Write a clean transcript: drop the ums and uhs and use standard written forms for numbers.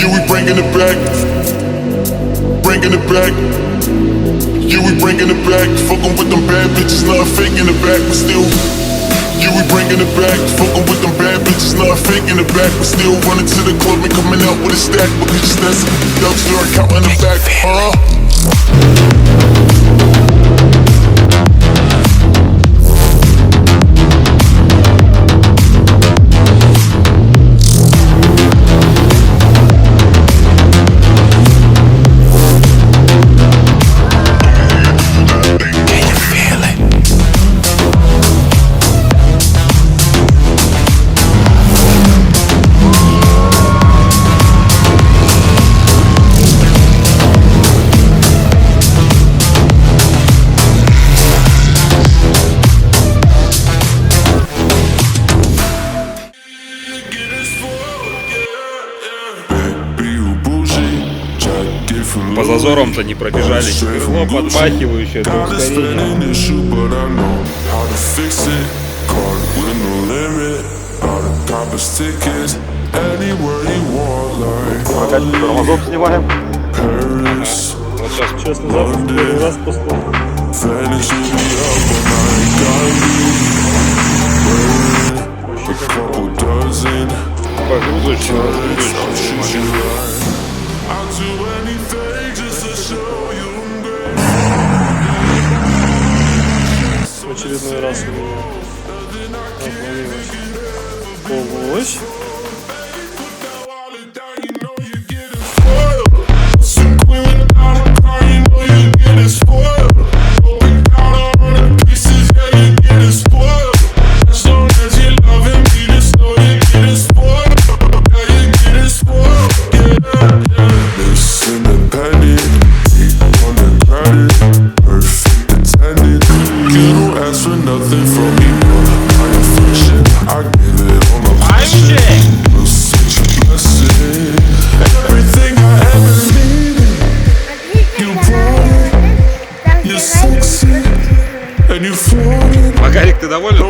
Yeah, we bringing it back. Bringing it back. Yeah, we bringing it back. Fucking with them bad bitches, not faking it back, but still. Yeah, we bringing it back. Fucking with them bad bitches, not faking it back, but still running to the club and coming out with a stack because you that's dogs start counting the back, huh? По зазорам-то не пробежали. Крыло подмахивающее до ускорения. Прокачку тормозов снимаем. Вот сейчас Честно, запуск первый раз после. погрузочек, В очередной раз у меня отловилась полуось. Магарик, ты доволен?